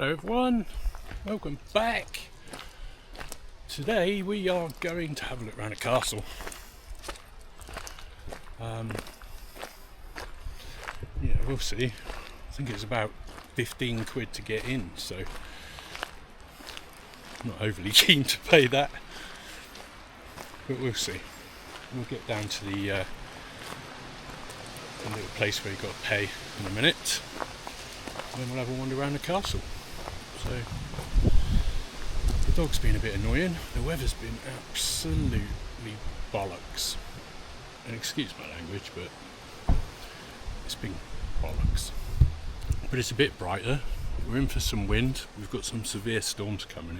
Hello everyone, welcome back. Today we are going to have a look around the castle. Yeah, we'll see. I think it's about 15 quid to get in, so I'm not overly keen to pay that, but we'll see. We'll get down to the little place where you've got to pay in a minute, and then we'll have a wander around the castle. So the dog's been a bit annoying, the weather's been absolutely bollocks, and excuse my language, but it's been bollocks. But it's a bit brighter, we're in for some wind, we've got some severe storms coming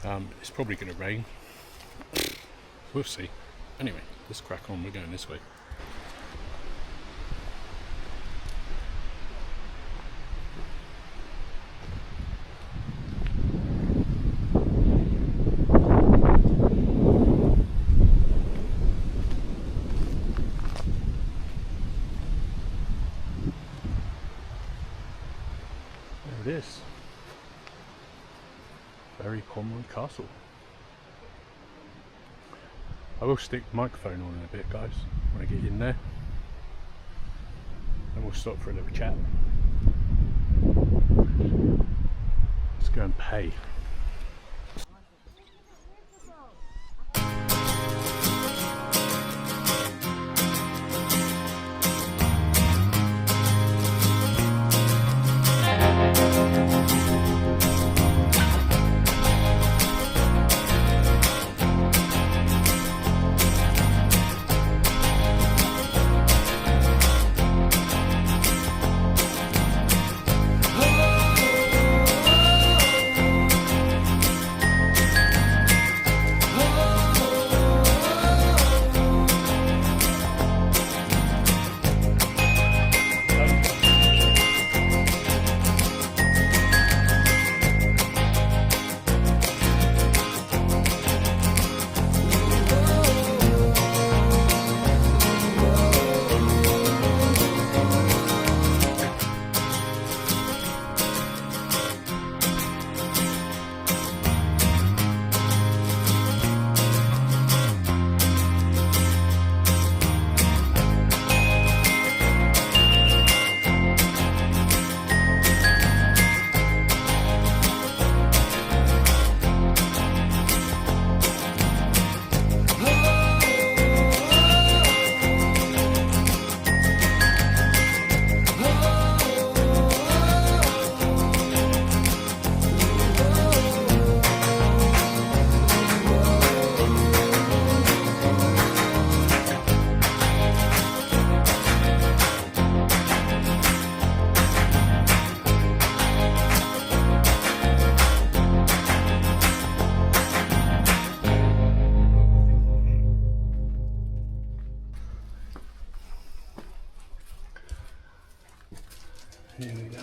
in. It's probably going to rain, we'll see. Anyway, let's crack on, we're going this way. There it is. Berry Pomeroy Castle. I will stick the microphone on in a bit, guys, when I get in there. And we'll stop for a little chat. Let's go and pay. Here we go.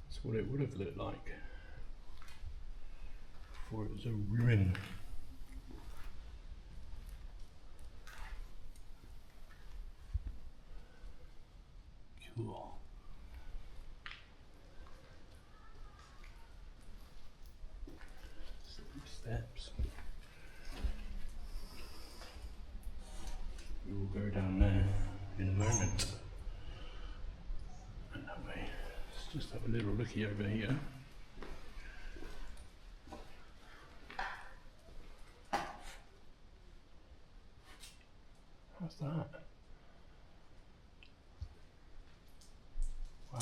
That's what it would have looked like before it was a ruin. Cool. Steps. We will go down there in a moment. And that way. Let's just have a little looky over here. How's that? Wow.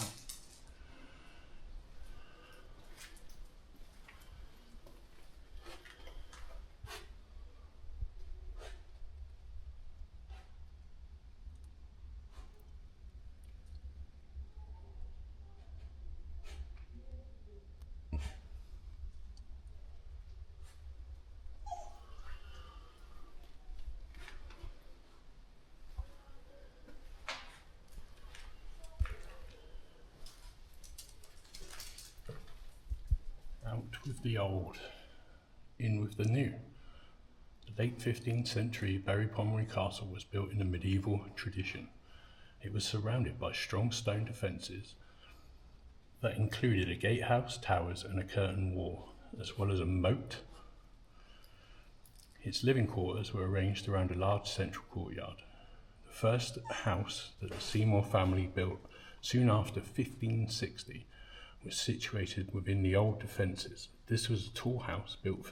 the old, in with the new. The late 15th century Berry Pomeroy Castle was built in a medieval tradition. It was surrounded by strong stone defences that included a gatehouse, towers and a curtain wall, as well as a moat. Its living quarters were arranged around a large central courtyard. The first house that the Seymour family built soon after 1560 was situated within the old defences. This was a tall house built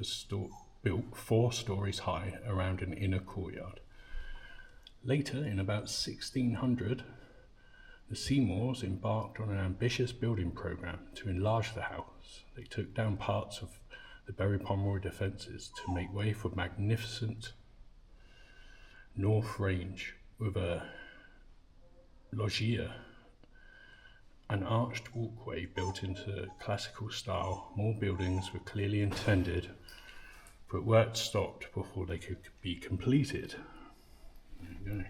4 stories high around an inner courtyard. Later, in about 1600, the Seymours embarked on an ambitious building programme to enlarge the house. They took down parts of the Berry Pomeroy defences to make way for magnificent north range with a loggia, an arched walkway built into classical style. More buildings were clearly intended, but work stopped before they could be completed. There you go.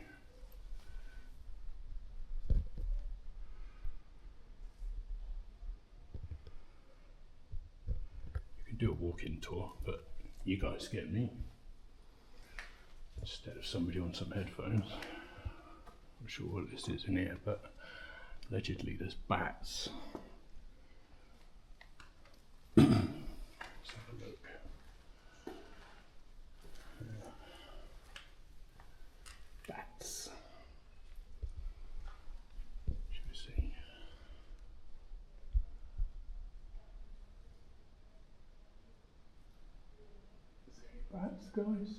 You can do a walk-in tour, but you guys get me. Instead of somebody on some headphones. I'm not sure what this is in here, but allegedly there's bats. Let's have a look. Bats. Should we see? Is there any bats, guys?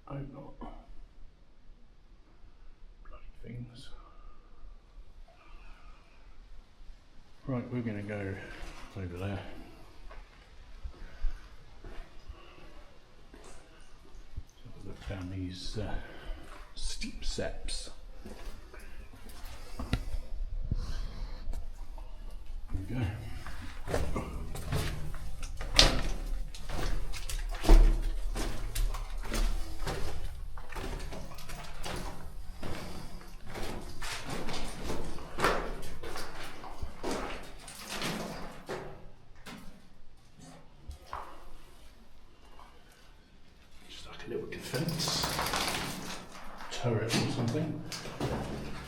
I hope not. Bloody things. Right, we're going to go over there. Have a look down these steep steps. There we go. A little defence turret or something.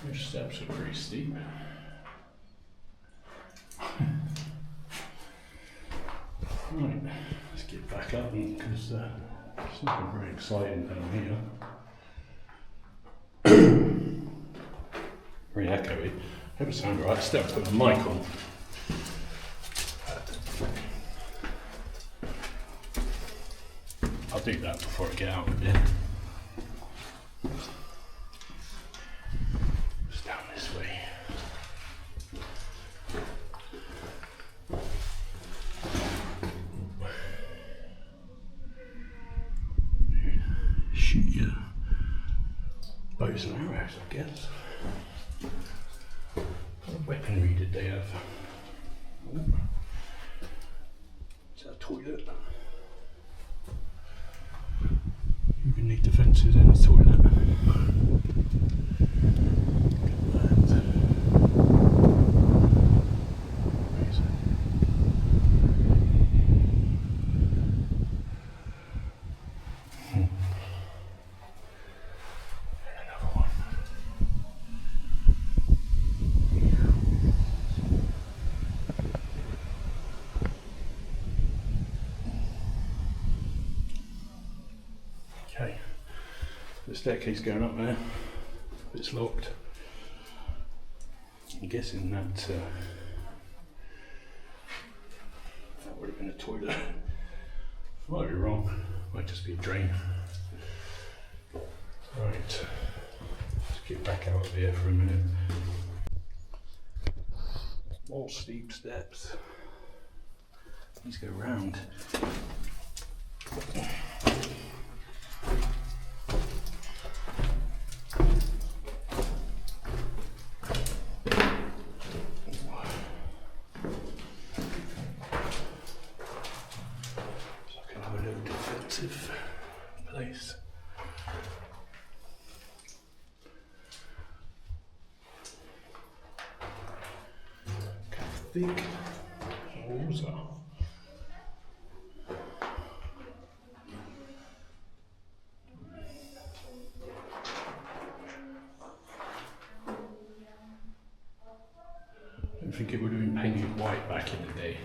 Those steps are pretty steep. Right, let's get back up because it's not very exciting down here. Very echoey. Hope it sounds alright. Still put the mic on. I'll do that before I get out of here. Just down this way. Shoot your bows and arrows, I guess. What weaponry did they have? Ooh. Is that a toilet? You can need defences in the toilet. Okay, the staircase going up there, it's locked. I'm guessing that would have been a toilet. Might be wrong, might just be a drain. Right, let's get back out of here for a minute. More steep steps. These go round. Place. Thick walls are. think it would have been painted white back in the day.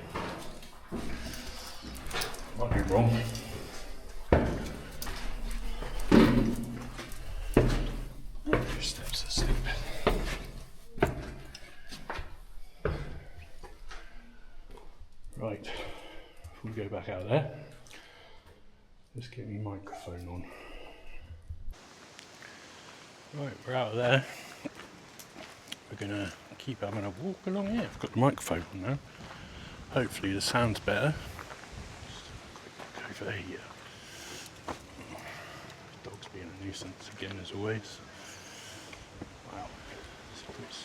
Might be wrong. Steps are slip. Right, before we go back out there, let's get my microphone on. Right, we're out of there. We're gonna keep having a walk along here. I've got the microphone on now. Hopefully the sound's better. Just quick over here. Dog's being a nuisance again as always. Wow, it's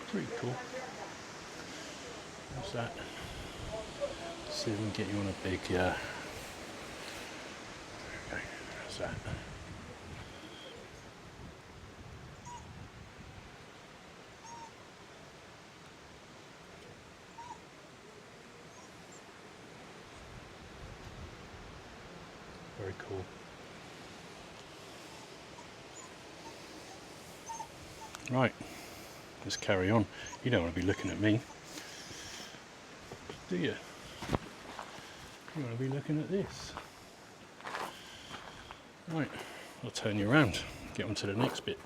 pretty cool. What's that? Let's see if we can get you on a big, there we go, how's that? Very cool. Right, let's carry on. You don't want to be looking at me, do you? You want to be looking at this. Right, I'll turn you around, get on to the next bit.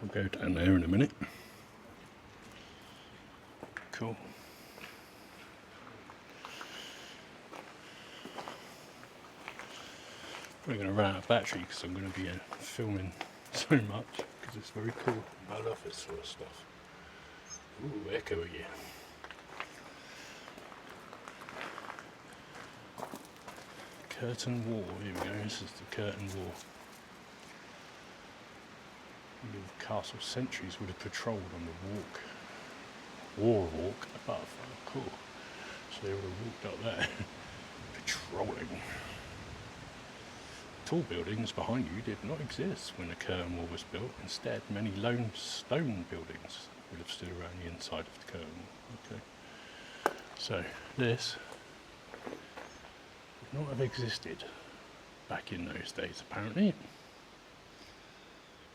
We'll go down there in a minute. Cool. We're going to run out of battery because I'm going to be filming so much because it's very cool. I love this sort of stuff. Ooh, echo again. Curtain wall. Here we go. This is the curtain wall. The castle sentries would have patrolled on the war walk, above. Oh, cool. So they would have walked up there, patrolling. Tall buildings behind you did not exist when the curtain wall was built. Instead, many lone stone buildings would have stood around the inside of the curtain wall. Okay. So this would not have existed back in those days, apparently.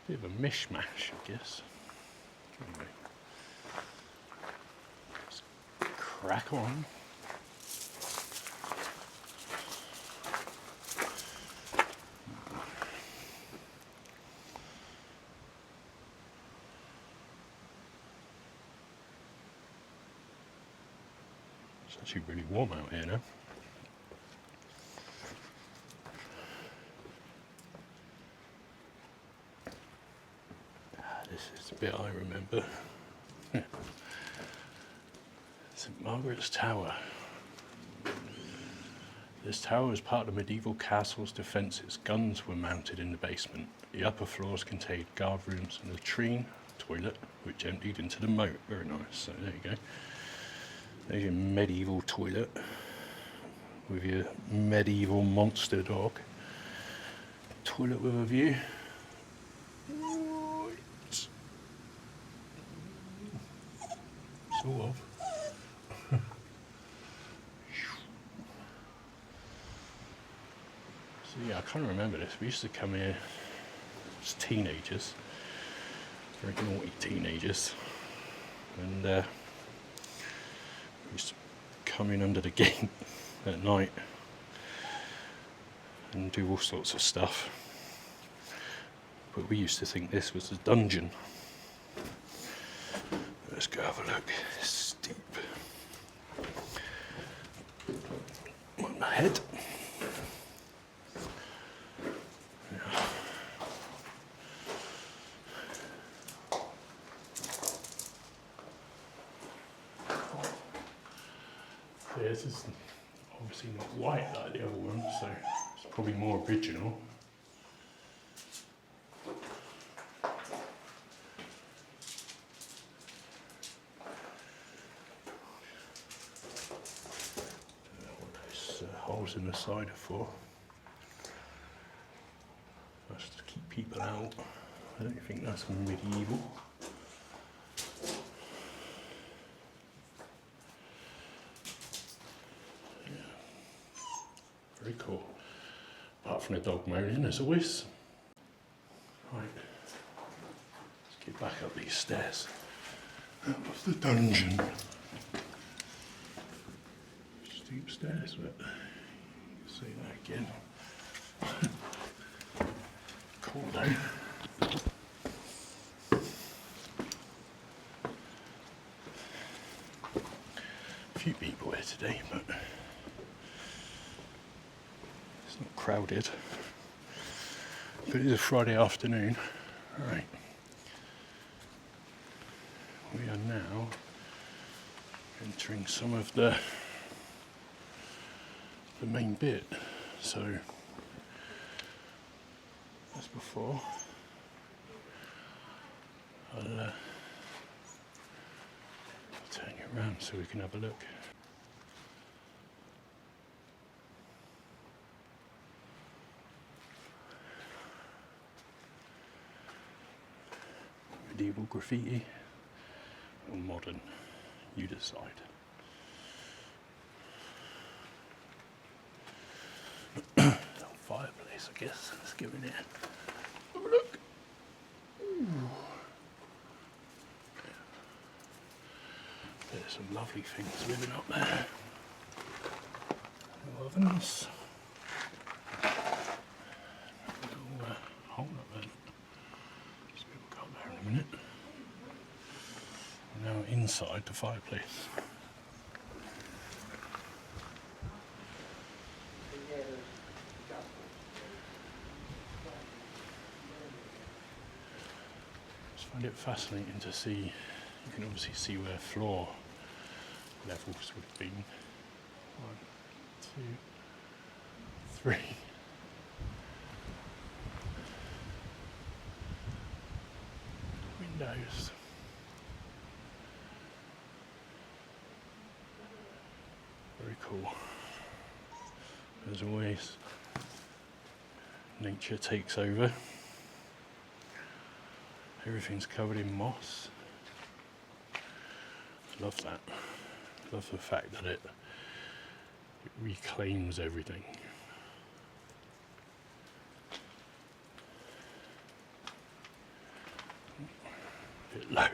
Bit of a mishmash, I guess. Anyway, let's crack on. It's actually really warm out here now. This is the bit I remember. St Margaret's Tower. This tower was part of the medieval castle's defences. Guns were mounted in the basement. The upper floors contained guard rooms and a latrine, toilet, which emptied into the moat. Very nice. So there you go. There's your medieval toilet with your medieval monster dog. Toilet with a view. Sort of. So yeah, I can't remember this. We used to come here as teenagers, very naughty teenagers, and we used to come in under the gate at night and do all sorts of stuff. But we used to think this was a dungeon. Let's go have a look. It's steep. On my head. Yeah. So this is obviously not white like the other one, so it's probably more original. Holes in the side are for. That's to keep people out. I don't think that's medieval. Very cool. Apart from the dog moaning, as always. Right, let's get back up these stairs. Out of the dungeon. Steep stairs, but say that again. Cool though. A few people here today, but it's not crowded. But it is a Friday afternoon. Right. We are now entering some of the main bit. So, as before, I'll turn you around so we can have a look. Medieval graffiti or modern, you decide. Fireplace, I guess. Let's go in here. Have a look. Ooh. There's some lovely things living up there. No ovens. Little hole up there. We'll go up there in a minute. We're now inside the fireplace. I find it fascinating to see, you can obviously see where floor levels would have been. 1, 2, 3. Windows. Very cool. As always, nature takes over. Everything's covered in moss. Love that. Love the fact that it reclaims everything. A bit low. A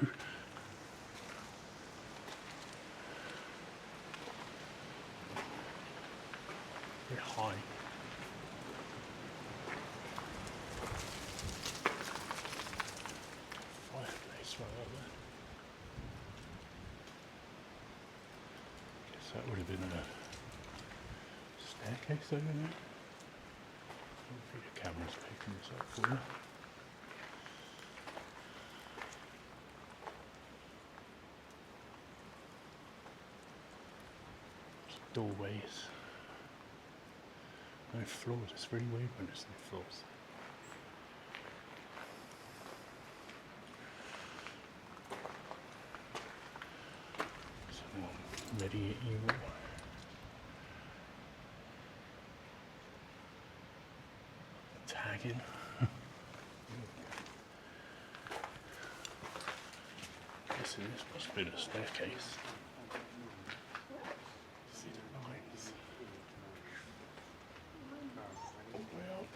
bit high. Right up there. Guess that would have been a staircase over there. Hopefully the camera's picking this up for you. Doorways. No floors. It's really weird when there's no floors. Medieval. Tagging. Guessing this must have been a staircase. See the lines. All the way up.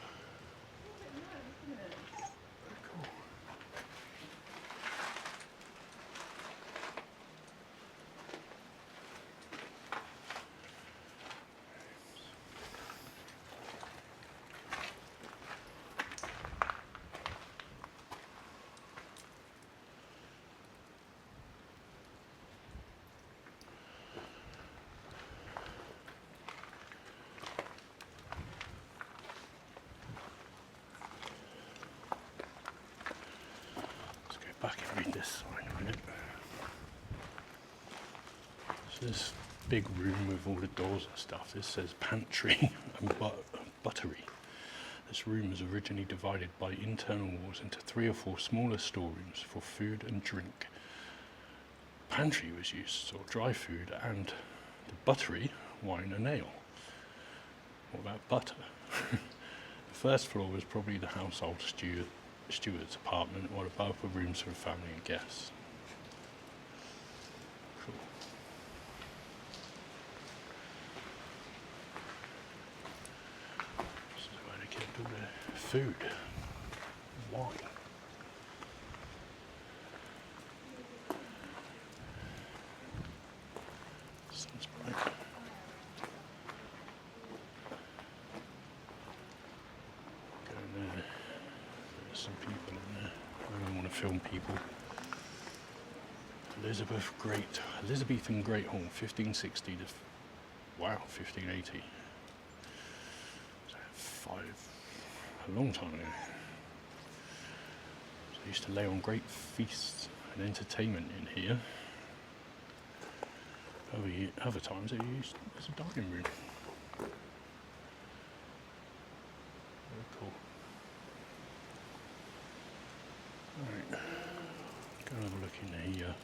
Very cool. Back and read this sign a minute. So this big room with all the doors and stuff, this says pantry and buttery. This room was originally divided by internal walls into 3 or 4 smaller storerooms for food and drink. Pantry was used to store dry food, and the buttery, wine and ale. What about butter? The first floor was probably the household steward's apartment, while above were rooms for family and guests. Cool. This is where they kept all their food, wine. Sounds bright. Some people in there. I don't want to film people. Elizabethan Great Hall, 1560 to 1580. So a long time ago. So they used to lay on great feasts and entertainment in here. Other times they used as a dining room. Very cool. Alright, go and have a look in here.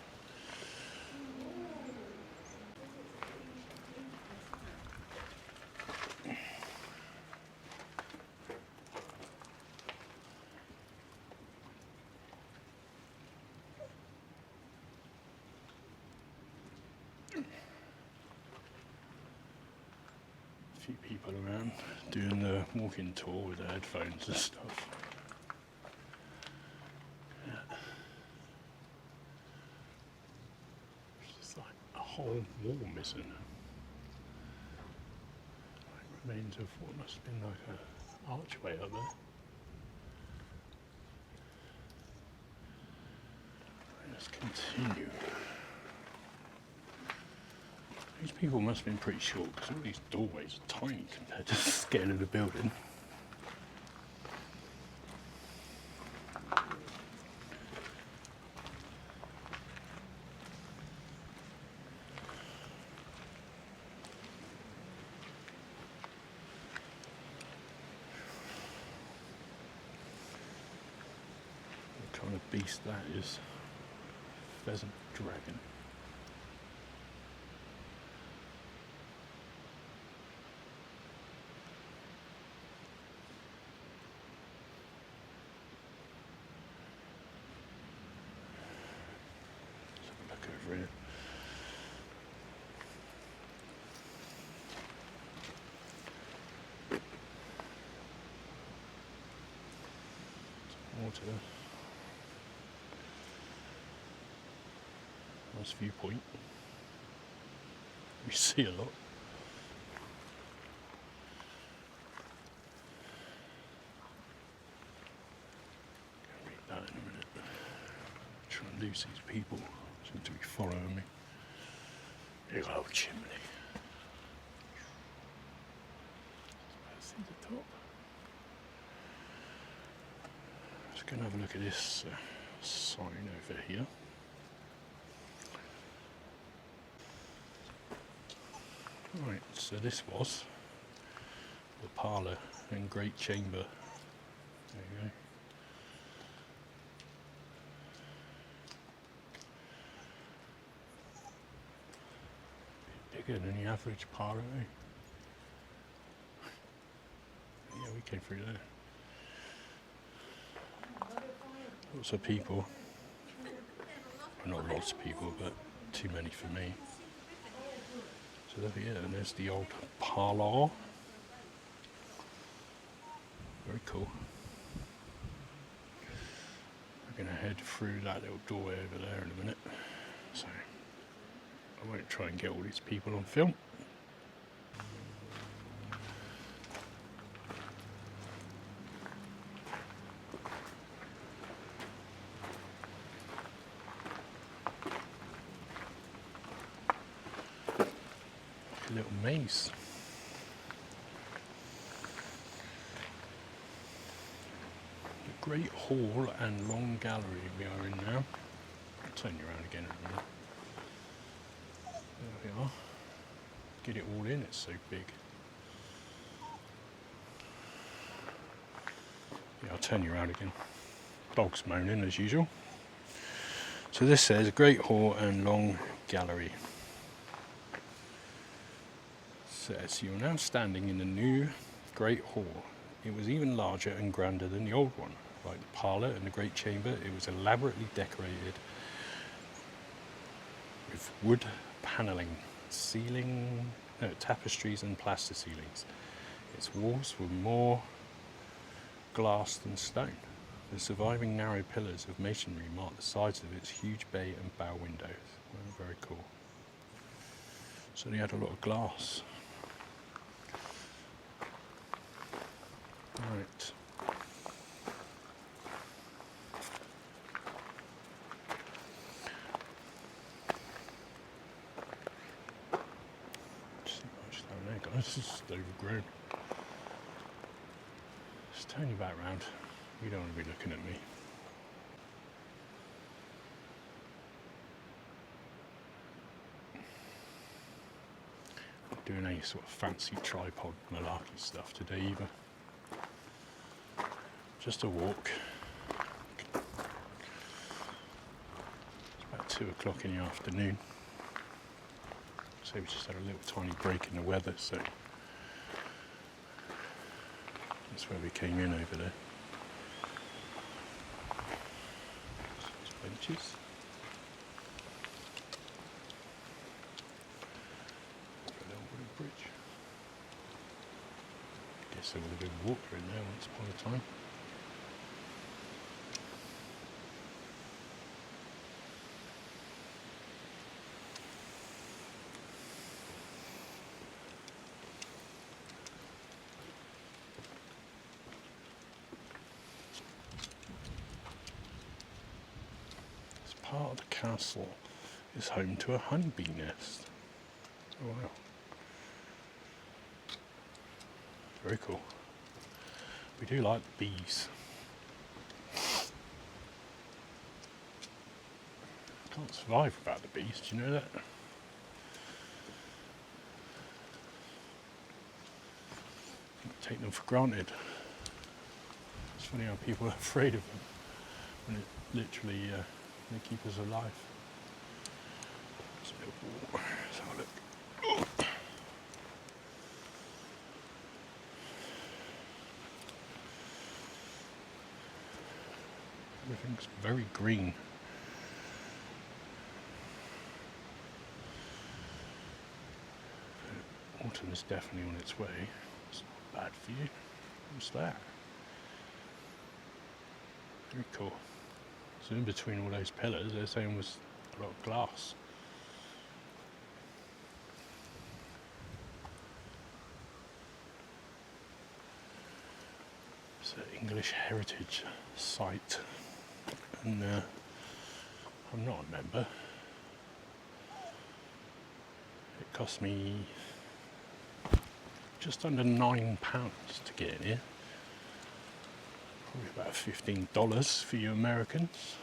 A few people around doing the walking tour with their headphones and stuff. Whole wall missing. Like remains of what must have been like an archway up there. Let's continue. These people must have been pretty short because all these doorways are tiny compared to the scale of the building. Kind of beast that is. Pheasant dragon. Let's have a look over here. Some water. Nice viewpoint. We see a lot. Gonna read that in a minute. Try and lose these people. Seem to be following me. Big old chimney. See the top. Just gonna have a look at this sign over here. Right, so this was the parlour and great chamber. There you go. Bit bigger than the average parlour, eh? Yeah, we came through there. Lots of people. Well, not lots of people, but too many for me. So there we go, and there's the old parlour. Very cool. We're going to head through that little doorway over there in a minute. So I won't try and get all these people on film. Little maze. The Great Hall and Long Gallery we are in now. I'll turn you around again in a minute. There we are. Get it all in, it's so big. Yeah, I'll turn you around again. Dog's moaning as usual. So this says Great Hall and Long Gallery. Says you're now standing in the new Great Hall, It was even larger and grander than the old one. Like the parlour and the great chamber, it was elaborately decorated with wood panelling, tapestries and plaster ceilings. Its walls were more glass than stone. The surviving narrow pillars of masonry marked the sides of its huge bay and bow windows. Well, very cool. So they had a lot of glass. Right. See much down there, guys. This is just overgrown. Just turn your back round. You don't want to be looking at me. Not doing any sort of fancy tripod malarkey stuff today either. Just a walk. It's about 2 o'clock in the afternoon. So we just had a little tiny break in the weather, so that's where we came in over there. Some benches. A little wooden bridge. Guess there would have been water in there once upon a time. Part of the castle is home to a honeybee nest. Oh wow. Very cool. We do like bees. Can't survive without the bees, do you know that? Take them for granted. It's funny how people are afraid of them when it literally they keep us alive. Let's have a look. Everything's very green. Autumn is definitely on its way. It's not bad for you. What's that? Very cool. So in between all those pillars, they're saying was a lot of glass. It's an English heritage site, and I'm not a member. It cost me just under £9 to get in here. Probably about $15 for you Americans.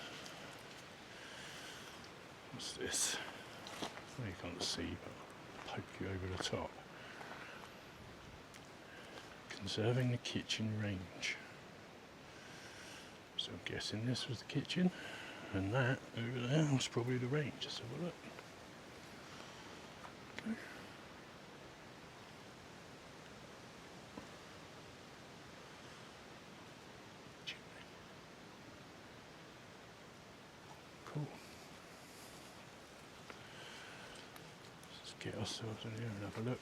What's this? Well, you can't see, but I'll poke you over the top. Conserving the kitchen range. So I'm guessing this was the kitchen, and that over there was probably the range. Let's have a look. Okay. Cool. Let's get ourselves in here and have a look.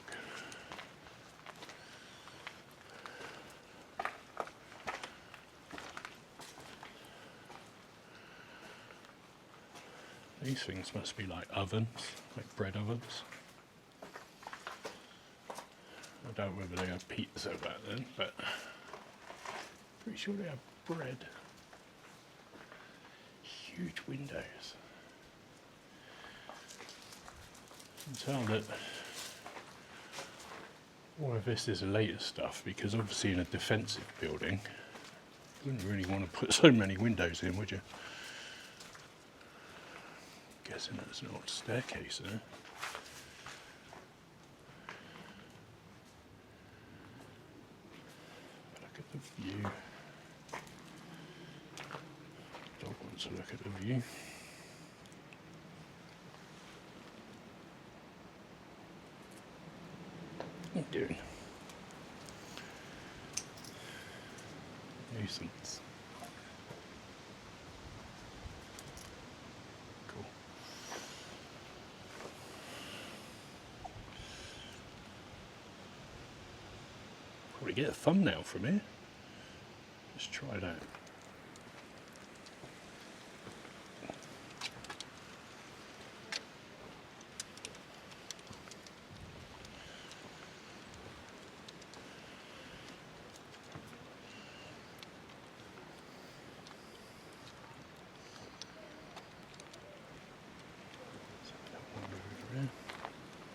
These things must be like ovens, like bread ovens. I don't know whether they have pizza back then, but pretty sure they have bread. Huge windows. You can tell that all of this is the latest stuff, because obviously in a defensive building you wouldn't really want to put so many windows in, would you? Guessing there's an old staircase there. Look at the view. Dog wants to look at the view. What are you doing? nuisance. Cool. Probably get a thumbnail from here. Let's try it out.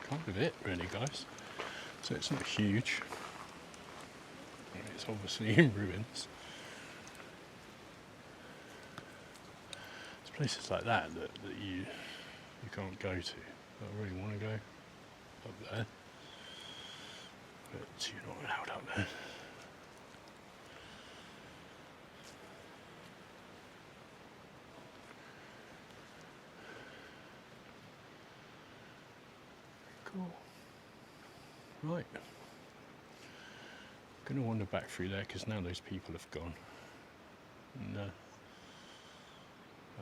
Kind of it really, guys. So it's not huge. It's obviously in ruins. It's places like that that you can't go to. I really want to go up there, but you're not allowed up there. Cool. Right. I'm going to wander back through there because now those people have gone. And have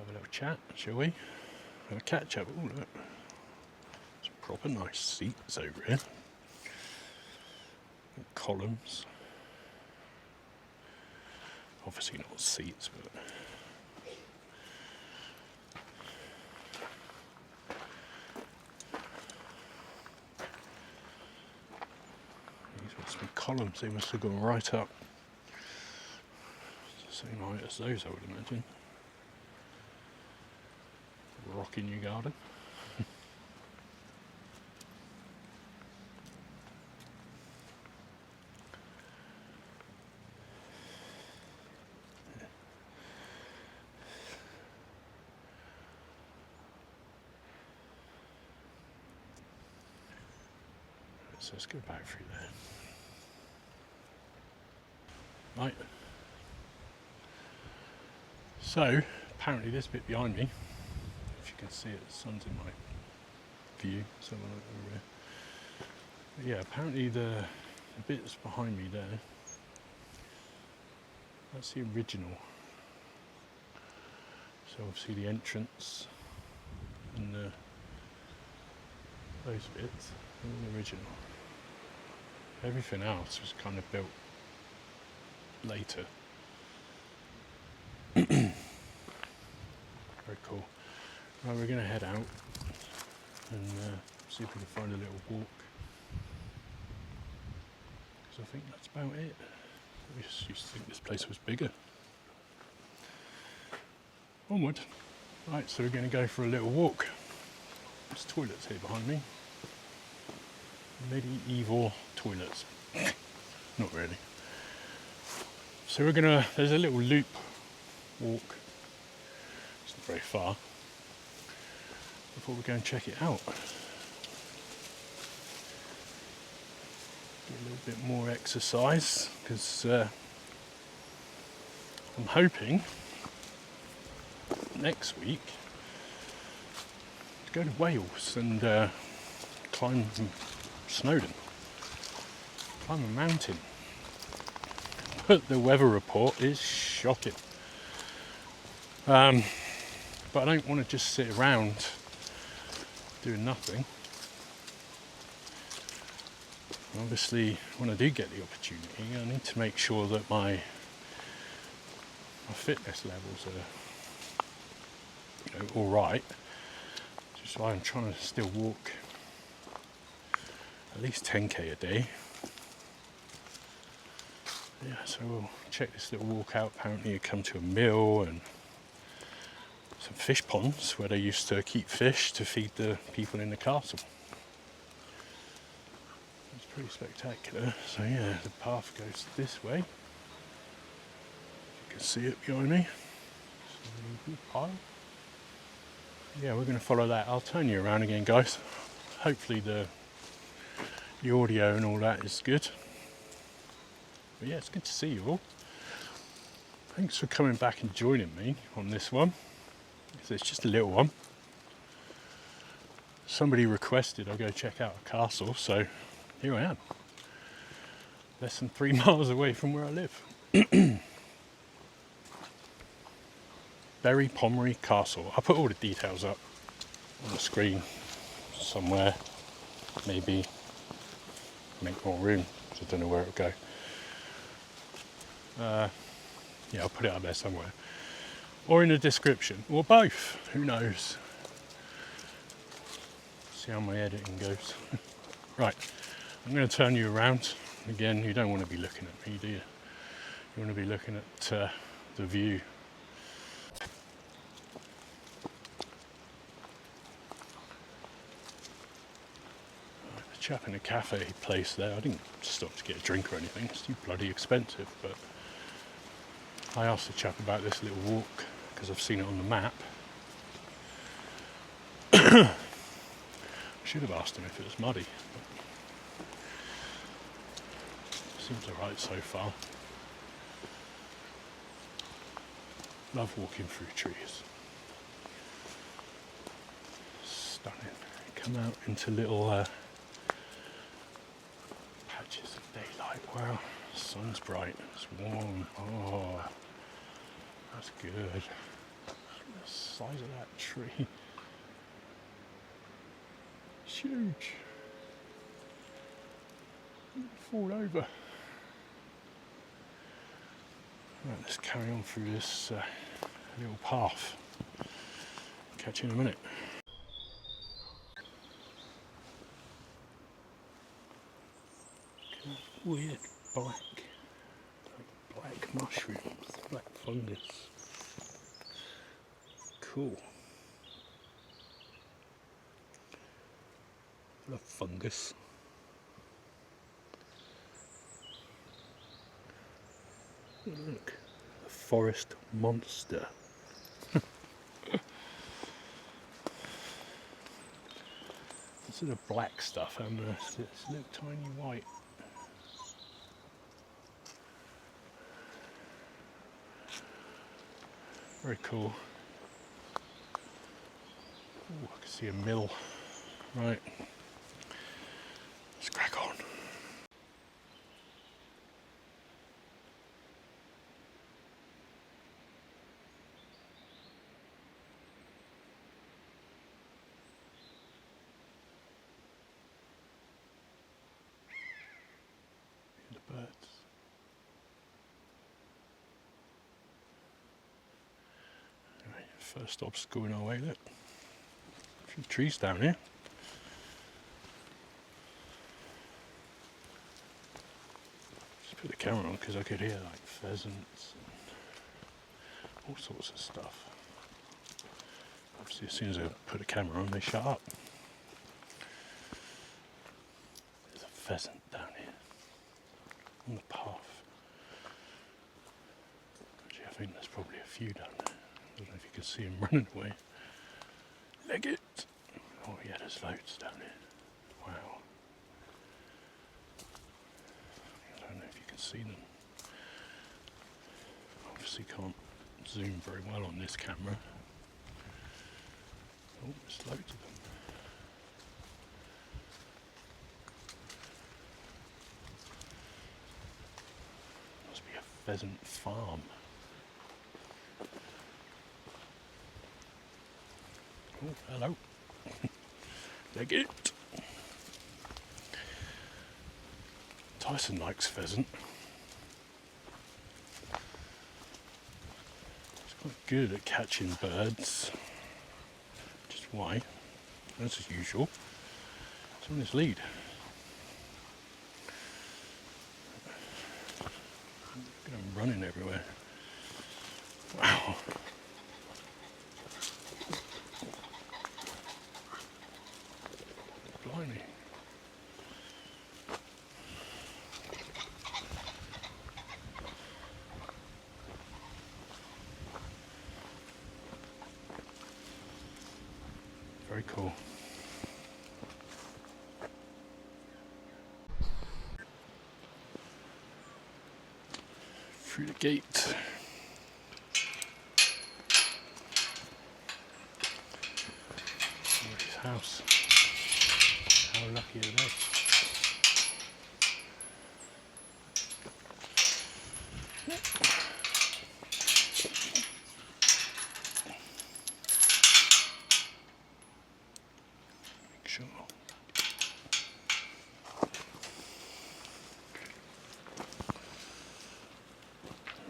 a little chat, shall we? Have a catch up. Oh, look. Some proper nice seats over here. And columns. Obviously not seats, but. Columns, they must have gone right up. It's the same height as those, I would imagine. Rock in your garden. So let's go back through there. Right, so apparently this bit behind me, if you can see it, the sun's in my view, so over here. But yeah, apparently the bits behind me there, that's the original. So obviously the entrance and those bits are the original. Everything else was kind of built later. Very cool. Right, we're going to head out and see if we can find a little walk, because I think that's about it. I just used to think this place was bigger. Onward. Right, so we're going to go for a little walk. There's toilets here behind me. Medieval toilets. Not really. So we're gonna, there's a little loop walk, it's not very far. I thought we'd go and check it out. Get a little bit more exercise, because I'm hoping next week to go to Wales and climb Snowdon, climb a mountain. But the weather report is shocking. But I don't want to just sit around doing nothing. Obviously, when I do get the opportunity, I need to make sure that my fitness levels are, all right. Which is why I'm trying to still walk at least 10k a day. Yeah, so we'll check this little walk out. Apparently you come to a mill and some fish ponds where they used to keep fish to feed the people in the castle. It's pretty spectacular. So yeah, the path goes this way. You can see it behind me. Yeah, we're going to follow that. I'll turn you around again, guys. Hopefully the audio and all that is good. But yeah, it's good to see you all. Thanks for coming back and joining me on this one. It's just a little one. Somebody requested I go check out a castle, so here I am. Less than 3 miles away from where I live. Berry Pomeroy Castle. I'll put all the details up on the screen somewhere. Maybe make more room, so I don't know where it'll go. Yeah, I'll put it up there somewhere. Or in the description, or both, who knows. See how my editing goes. Right, I'm going to turn you around. Again, you don't want to be looking at me, do you? You want to be looking at the view. Right, the chap in the cafe place there, I didn't stop to get a drink or anything, it's too bloody expensive, but I asked the chap about this little walk because I've seen it on the map. I should have asked him if it was muddy. Seems alright so far. Love walking through trees. Stunning. Come out into little patches of daylight. Wow, the sun's bright, it's warm. Oh, that's good. Look at the size of that tree. It's huge. It'll fall over. Right, let's carry on through this little path. Catch you in a minute. Weird black mushrooms, black fungus. Cool. Love fungus. Look, a forest monster. This is the black stuff, and this little tiny white. Very cool. Ooh, I can see a mill. Right, let's crack on. The birds. Right, first obstacle in our way, look. A few trees down here. Just put the camera on because I could hear like pheasants and all sorts of stuff. Obviously as soon as I put the camera on they shut up. There's a pheasant down here on the path. Actually I think there's probably a few down there. I don't know if you can see him running away. Leg it! Oh yeah, there's loads down here. Wow. I don't know if you can see them. Obviously can't zoom very well on this camera. Oh, there's loads of them. Must be a pheasant farm. Oh, hello. Leg it. Tyson likes pheasant. He's quite good at catching birds. Just why? As usual. It's on his lead. Look at him running everywhere. Wow. Blimey. Very cool. Through the gate. Somebody's house. How lucky are they?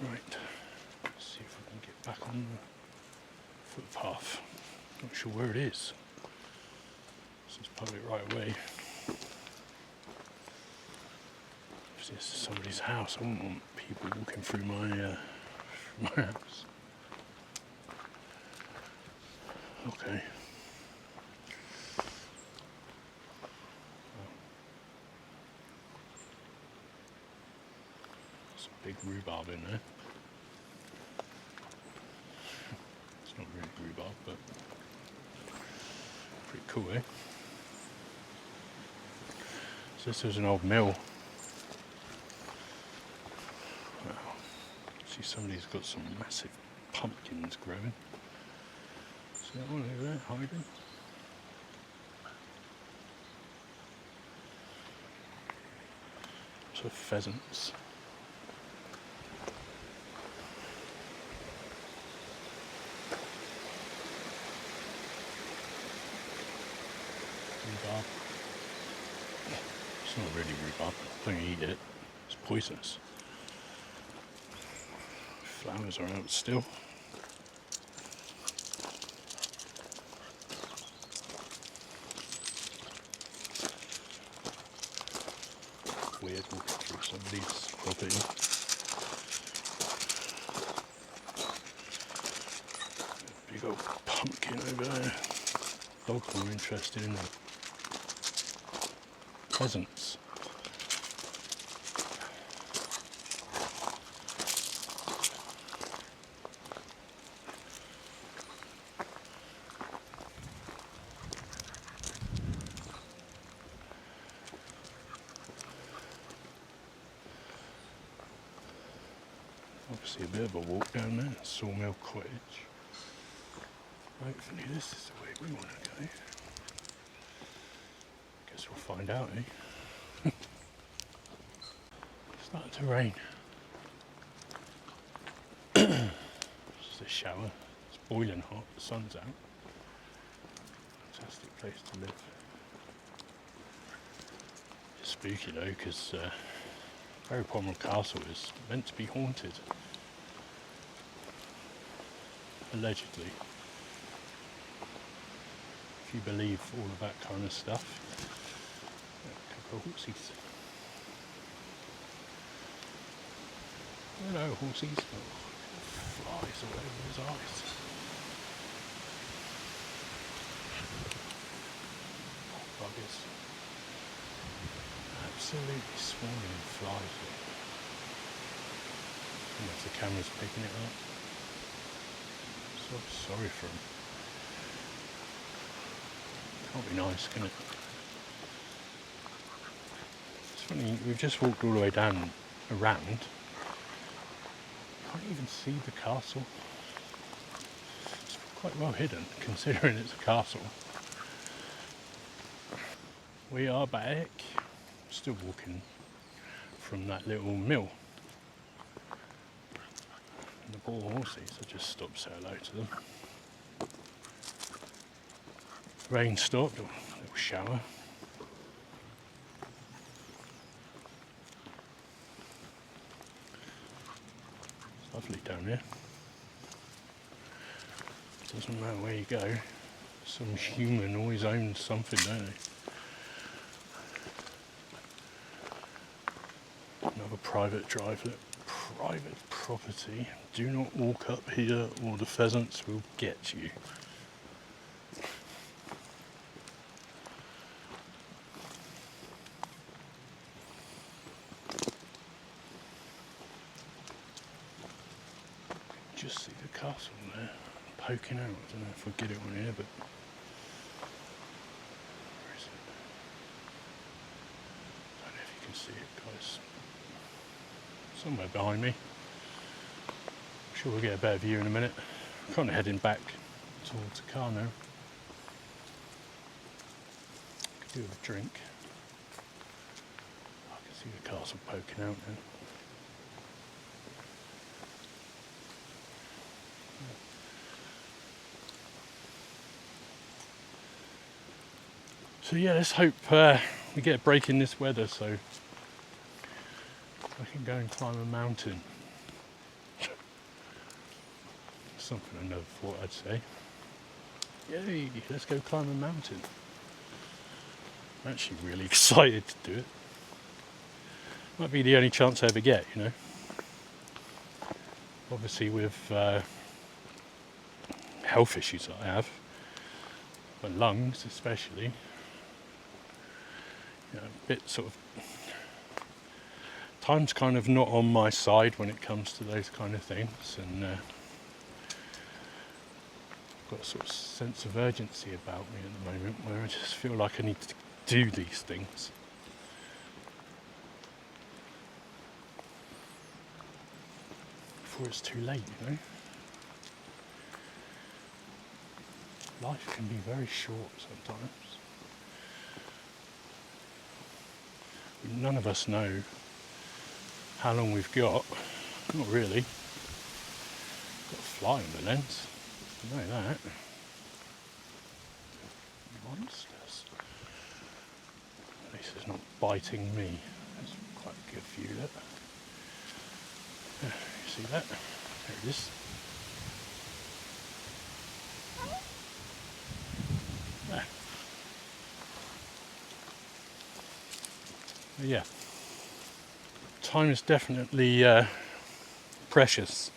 Right, let's see if I can get back on the footpath. Not sure where it is. Let's just put it right away. If this is somebody's house, I wouldn't want people walking through my house. Okay. There's a big rhubarb in there. It's not really rhubarb, but pretty cool, eh? So this was an old mill. Wow. See, somebody's got some massive pumpkins growing. See that one over there hiding? So pheasants. Rhubarb. It's not really rhubarb. Don't eat it. It's poisonous. Flowers are out still. Weird walking through somebody's property. Big old pumpkin over there. Dogs are interested in the pheasants. Obviously a bit of a walk down there, Sawmill Cottage. Hopefully this is the way we want to go. Guess we'll find out, eh? It's starting to rain. Just a shower. It's boiling hot, the sun's out. Fantastic place to live. It's spooky though, because Berry Pomeroy Castle is meant to be haunted. Allegedly. If you believe all of that kind of stuff. A couple of horsies. Hello, horsies. Oh, flies all over his eyes. Oh, buggers. Absolutely swarming in flies. Unless the camera's picking it up. So sorry for him. Can't be nice, can it? It's funny, we've just walked all the way down around. Can't even see the castle. It's quite well hidden, considering it's a castle. We are back. Still walking from that little mill. And the poor horses, I just stopped to say hello to them. Rain stopped, a little shower. It's lovely down here. Doesn't matter where you go, some human always owns something, don't they? Another private drivelet, private property. Do not walk up here or the pheasants will get you. Just see the castle there, poking out. I don't know if I'll get it on here, but where is it? I don't know if you can see it, guys. Somewhere behind me. I'm sure we'll get a better view in a minute. I'm kind of heading back towards the car now. Could do with a drink. I can see the castle poking out now. So yeah, let's hope we get a break in this weather so I can go and climb a mountain. something I never thought I'd say. Yay, let's go climb a mountain. I'm actually really excited to do it. Might be the only chance I ever get, you know. Obviously with health issues that I have, and lungs especially, you know, a bit sort of, time's kind of not on my side when it comes to those kind of things, and I've got a sort of sense of urgency about me at the moment where I just feel like I need to do these things. Before it's too late, you know. Life can be very short sometimes. None of us know how long we've got. Not really. Got a fly on the lens. I know that. Monsters. At least it's not biting me. That's quite a good view, look. You see that? There it is. There. But yeah. Time is definitely precious.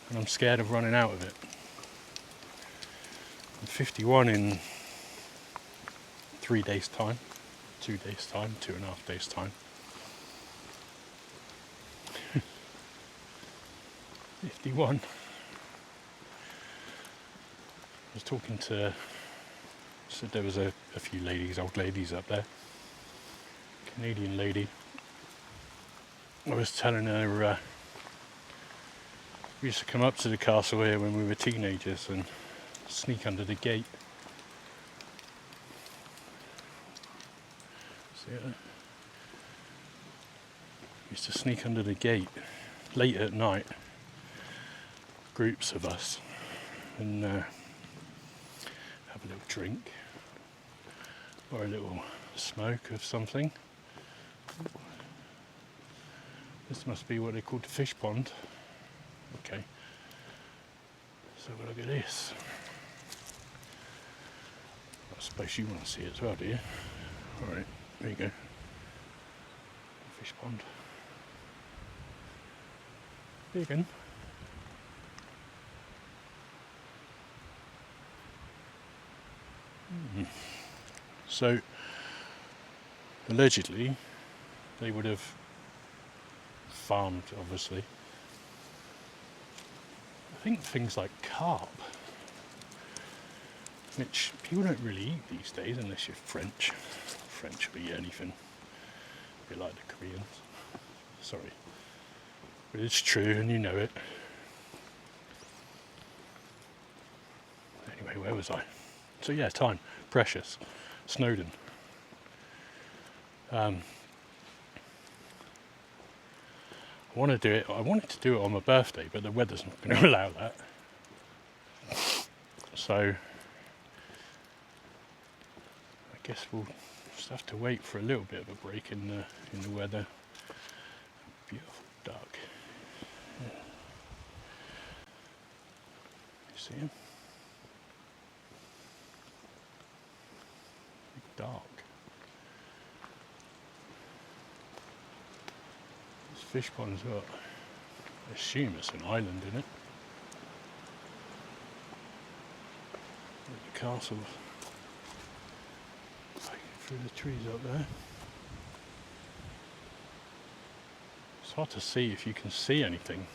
And I'm scared of running out of it. I'm 51 in 3 days' time, 2 days' time, 2.5 days' time. 51. I was talking to, so there was a few ladies, old ladies up there. Canadian lady. I was telling her we used to come up to the castle here when we were teenagers and sneak under the gate. See it? Used to sneak under the gate late at night, groups of us, and have a little drink or a little smoke of something. This must be what they call the fish pond. Okay, so look at this. I suppose you want to see it as well, do you? Alright, there you go. Fish pond. Big one. So, allegedly, they would have farmed, obviously. I think things like carp, which people don't really eat these days unless you're French. French will eat anything. A bit like the Koreans. Sorry. But it's true and you know it. Anyway, where was I? So yeah, time. Precious. Snowdon. I wanted to do it on my birthday, but the weather's not going to allow that. So I guess we'll just have to wait for a little bit of a break in the weather. Beautiful duck. Yeah. You see him? Dark. This fish pond's got, I assume it's an island in it. The castle through the trees up there. It's hard to see if you can see anything.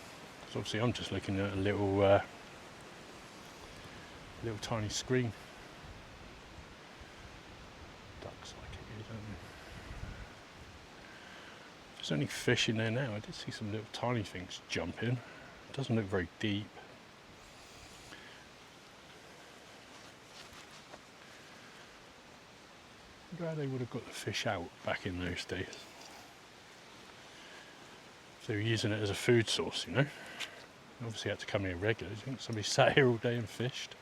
Because obviously I'm just looking at a little tiny screen. Ducks like it here, don't they? There's only fish in there now. I did see some little tiny things jumping. It doesn't look very deep. I wonder how they would have got the fish out back in those days. If they were using it as a food source, you know. Obviously had to come here regularly. Do you think somebody sat here all day and fished?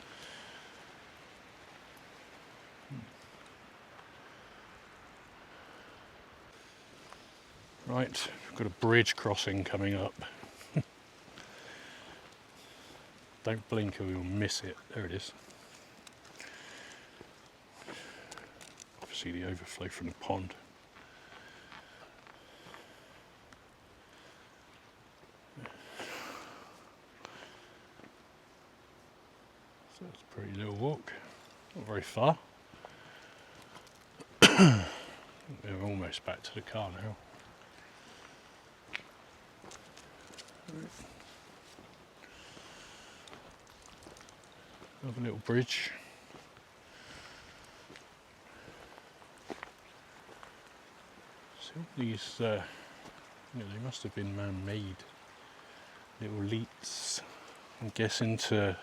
Right, we've got a bridge crossing coming up. Don't blink or you'll miss it. There it is. Obviously the overflow from the pond. So it's a pretty little walk. Not very far. We're almost back to the car now. Another little bridge. So these, they must have been man-made little leats, I'm guessing, to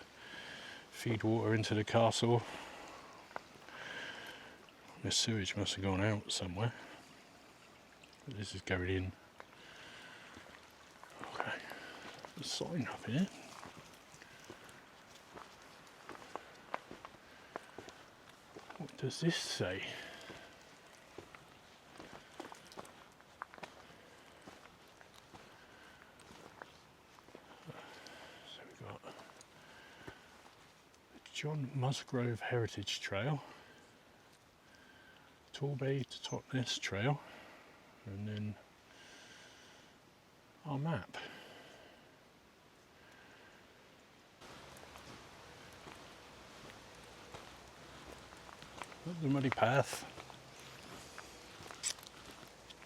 feed water into the castle. The sewage must have gone out somewhere. But this is going in. Okay, there's a sign up here. What does this say? So we've got the John Musgrove Heritage Trail, Torbay to Totnes Trail, and then our map. Up the muddy path.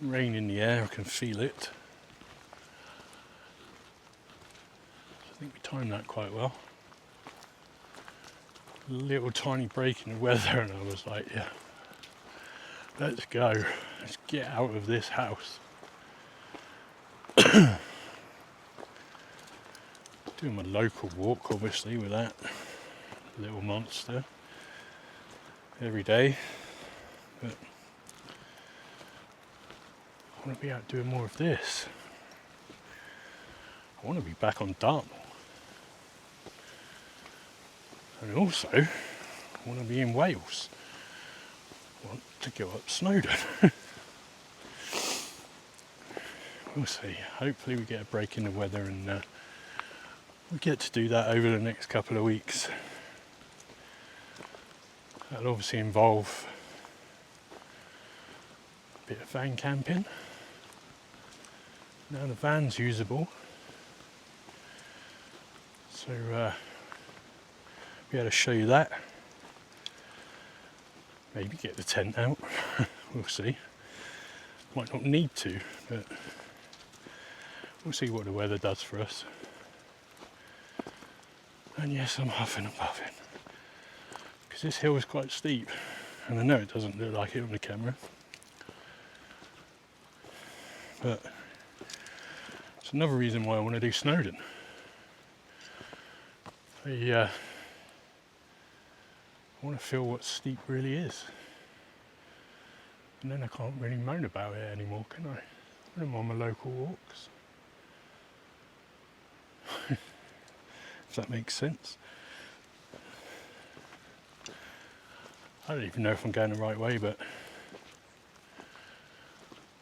Rain in the air, I can feel it. I think we timed that quite well. A little tiny break in the weather and I was like, yeah, let's go. Let's get out of this house. Doing my local walk, obviously, with that little monster every day, but I want to be out doing more of this. I want to be back on Dartmoor, and also I want to be in Wales. I want to go up Snowdon. We'll see. Hopefully we get a break in the weather and we get to do that over the next couple of weeks. That'll obviously involve a bit of van camping. Now the van's usable, so be able to show you that. Maybe get the tent out. We'll see. Might not need to, but we'll see what the weather does for us. And yes, I'm huffing and puffing, because this hill is quite steep, and I know it doesn't look like it on the camera, but it's another reason why I want to do Snowdon. I want to feel what steep really is, and then I can't really moan about it anymore, can I? When I'm on my local walks. If that makes sense. I don't even know if I'm going the right way, but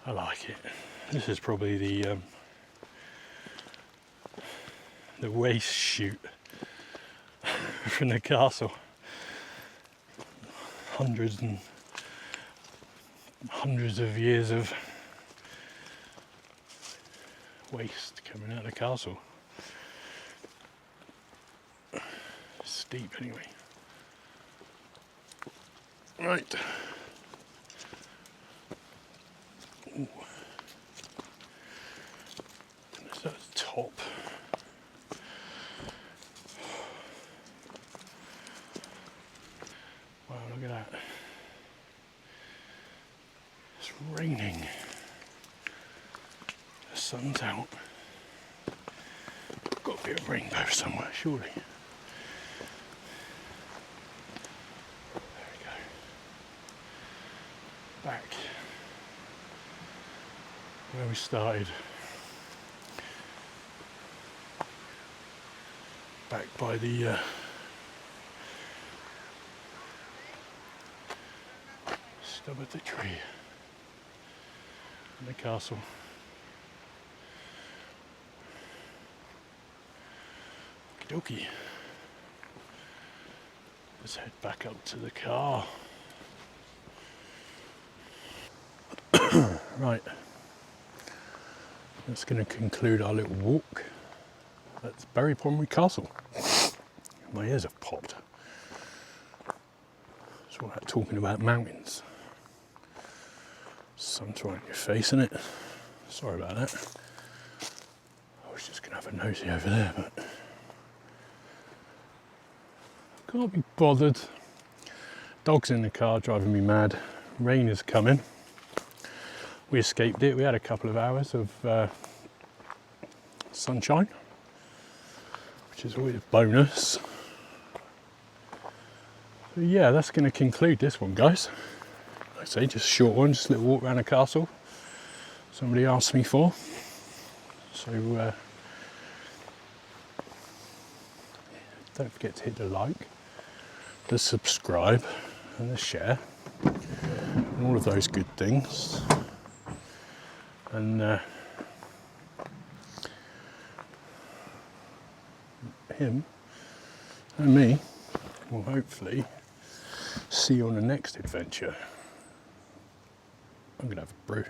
I like it. This is probably the waste chute from the castle. Hundreds and hundreds of years of waste coming out of the castle. Steep anyway. Right. Ooh. That's at the top. Wow, look at that. It's raining. The sun's out. Got to be a rainbow somewhere, surely. Back where we started, back by the stub of the tree and the castle. Okie dokie. Let's head back up to the car. Right, that's going to conclude our little walk. That's Berry Pomeroy Castle. My ears have popped. It's all that talking about mountains. Sun's right in your face, isn't it? Sorry about that. I was just going to have a nosy over there, but can't be bothered. Dog's in the car driving me mad. Rain is coming. We escaped it. We had a couple of hours of sunshine, which is always a bonus. So yeah, that's going to conclude this one, guys. Like I say, just a short one, just a little walk around the castle. Somebody asked me for. So don't forget to hit the like, the subscribe, and the share, and all of those good things. And him and me will hopefully see you on the next adventure. I'm gonna have a brew.